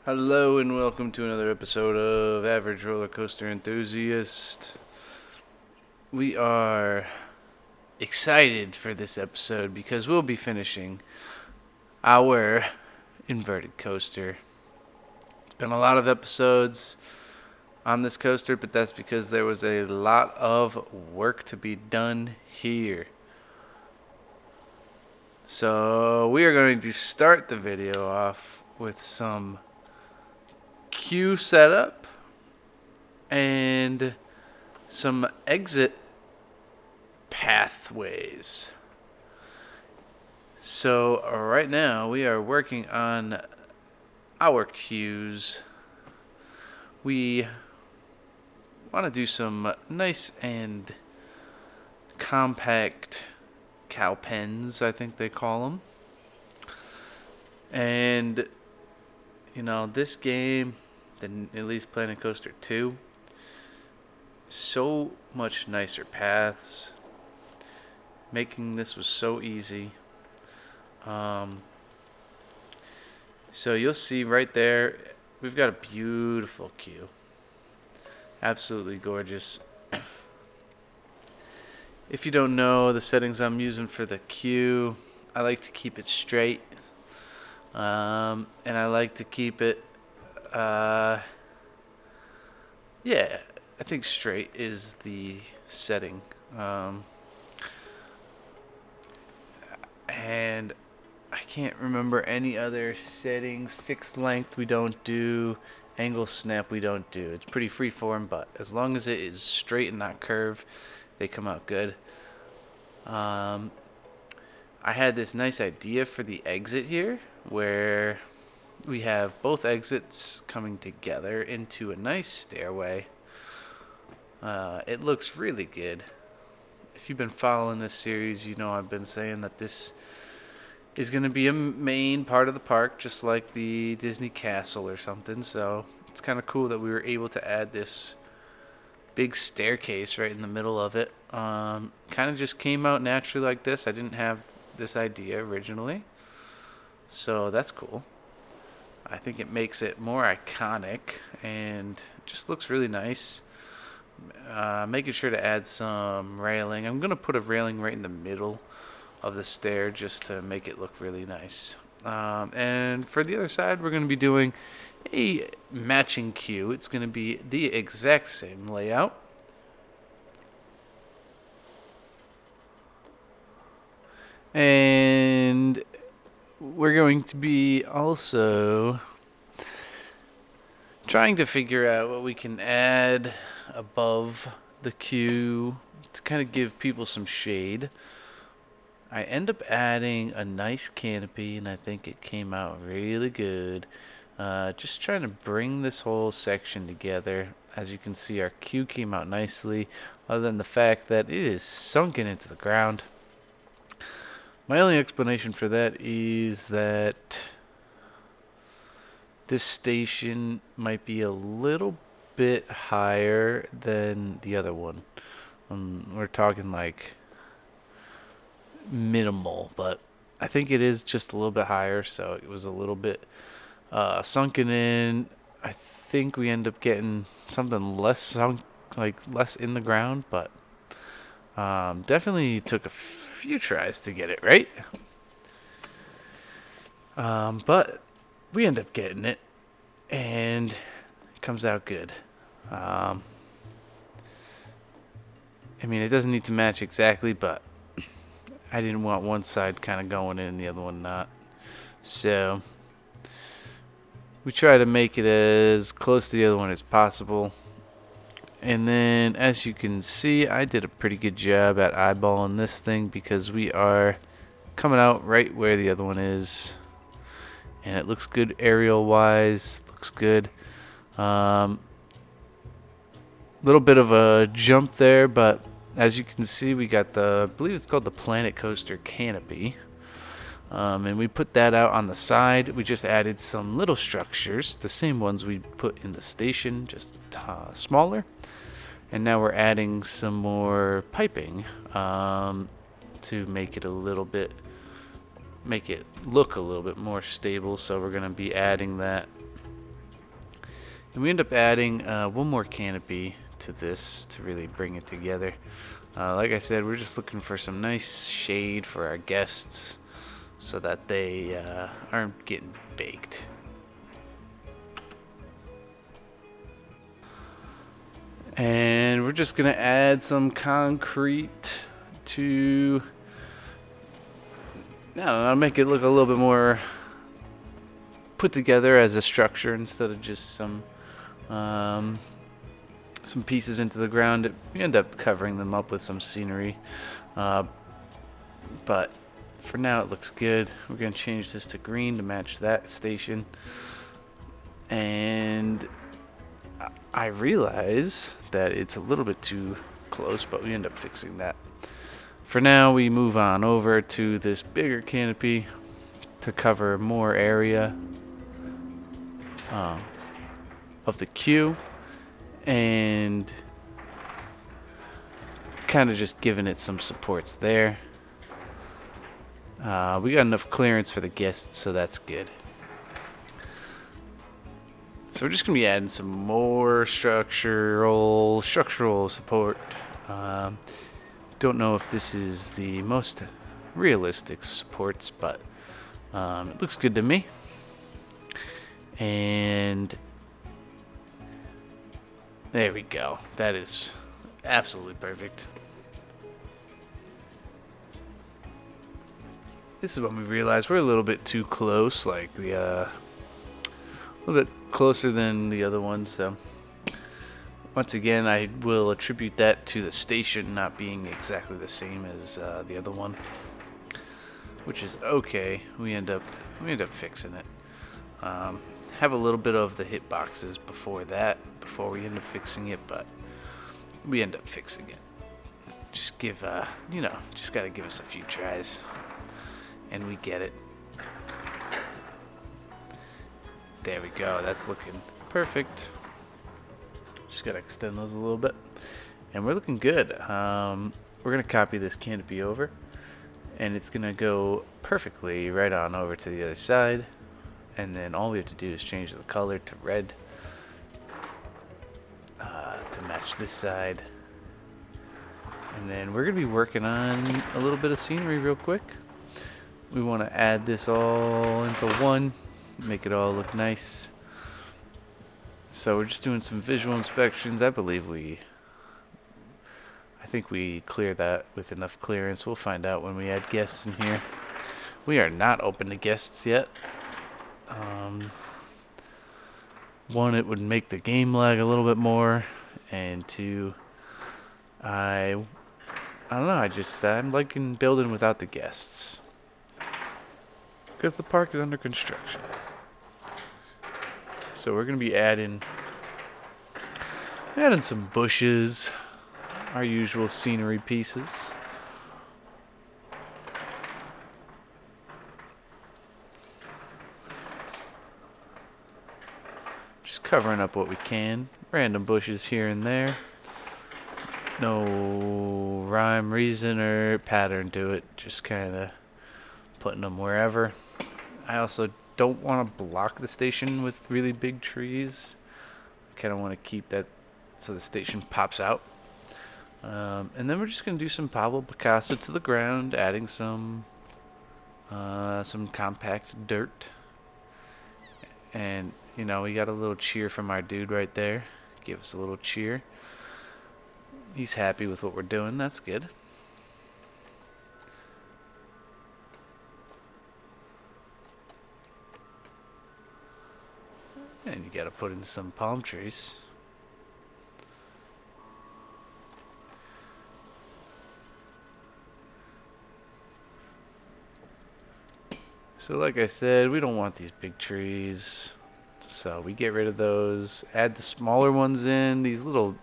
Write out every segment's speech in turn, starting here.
Hello and welcome to another episode of Average Roller Coaster Enthusiast. We are excited for this episode because we'll be finishing our inverted coaster. It's been a lot of episodes on this coaster, but that's because there was a lot of work to be done here. So we are going to start the video off with some queue setup and some exit pathways. So right now we are working on our queues. We want to do some nice and compact cow pens, I think they call them. And this game, at least Planet Coaster 2, so much nicer paths. Making this was so easy. So you'll see right there, we've got a beautiful queue. Absolutely gorgeous. If you don't know the settings I'm using for the queue, I like to keep it straight. And I like to keep it, I think straight is the setting. And I can't remember any other settings. Fixed length we don't do. Angle snap we don't do. It's pretty freeform, but as long as it is straight and not curved, they come out good. I had this nice idea for the exit here, where we have both exits coming together into a nice stairway. It looks really good. If you've been following this series, you know I've been saying that this is going to be a main part of the park, just like the Disney Castle or something. So it's kind of cool that we were able to add this big staircase right in the middle of it. Kind of just came out naturally like this. I didn't have this idea originally, so that's cool. I think it makes it more iconic and just looks really nice. Making sure to add some railing. I'm going to put a railing right in the middle of the stair just to make it look really nice. And for the other side, we're going to be doing a matching queue. It's going to be the exact same layout. And we're going to be also trying to figure out what we can add above the queue to kind of give people some shade. I end up adding a nice canopy, and I think it came out really good. Just trying to bring this whole section together. As you can see, our queue came out nicely, other than the fact that it is sunken into the ground. My only explanation for that is that this station might be a little bit higher than the other one. We're talking like minimal, but I think it is just a little bit higher, so it was a little bit sunken in. I think we end up getting something less sunk, like less in the ground, but definitely took a few tries to get it right. But we end up getting it, and it comes out good. I mean, it doesn't need to match exactly, but I didn't want one side kind of going in and the other one not. So we try to make it as close to the other one as possible. And then, as you can see, I did a pretty good job at eyeballing this thing because we are coming out right where the other one is. And it looks good aerial wise. Looks good. Little bit of a jump there, but as you can see, we got I believe it's called the Planet Coaster canopy. And we put that out on the side. We just added some little structures, the same ones we put in the station, just smaller. And now we're adding some more piping to make it look a little bit more stable. So we're going to be adding that And we end up adding one more canopy to this to really bring it together. Like I said, we're just looking for some nice shade for our guests so that they aren't getting baked. And we're just gonna add some concrete to, I don't know, make it look a little bit more put together as a structure instead of just some pieces into the ground. We end up covering them up with some scenery, but for now it looks good. We're gonna change this to green to match that station, and I realize that it's a little bit too close, but we end up fixing that. For now, we move on over to this bigger canopy to cover more area of the queue, and kind of just giving it some supports there. We got enough clearance for the guests, so that's good. So we're just going to be adding some more structural support. Don't know if this is the most realistic supports, but it looks good to me. And there we go. That is absolutely perfect. This is when we realize we're a little bit too close, like a little bit closer than the other one. So once again, I will attribute that to the station not being exactly the same as the other one, which is okay. We end up fixing it. Have a little bit of the hitboxes before we end up fixing it, but we end up fixing it. Just give just gotta give us a few tries, and we get it. There we go. That's looking perfect. Just gotta extend those a little bit, and we're looking good. We're gonna copy this canopy over, and it's gonna go perfectly right on over to the other side. And then all we have to do is change the color to red to match this side. And then we're gonna be working on a little bit of scenery real quick. We want to add this all into one, make it all look nice. So we're just doing some visual inspections. I think we cleared that with enough clearance. We'll find out when we add guests in here. We are not open to guests yet. One, it would make the game lag a little bit more, and two, I don't know, I'm liking building without the guests, because the park is under construction. So we're going to be adding some bushes, our usual scenery pieces. Just covering up what we can. Random bushes here and there. No rhyme, reason, or pattern to it. Just kind of putting them wherever. I also don't want to block the station with really big trees. I kind of want to keep that so the station pops out. And then we're just going to do some Pablo Picasso to the ground, adding some compact dirt. And we got a little cheer from our dude right there. Give us a little cheer. He's happy with what we're doing. That's good. And you gotta put in some palm trees. So like I said, we don't want these big trees, so we get rid of those, add the smaller ones in. These little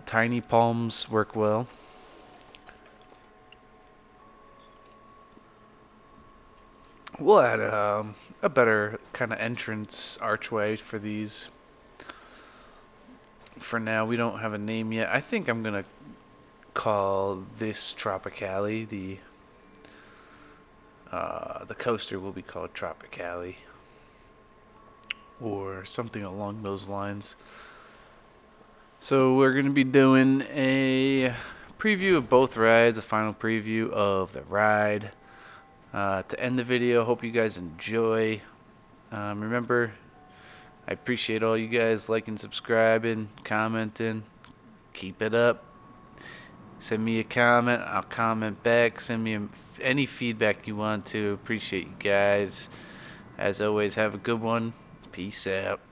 tiny palms work well. We'll add a better kind of entrance archway for these. For now, we don't have a name yet. I think I'm gonna call this Tropicali. The coaster will be called Tropicali. or something along those lines. So we're going to be doing a preview of both rides, a final preview of the ride. To end the video, hope you guys enjoy. Remember, I appreciate all you guys liking, subscribing, commenting. Keep it up. Send me a comment. I'll comment back. Send me any feedback you want to. Appreciate you guys. As always, have a good one. Peace out.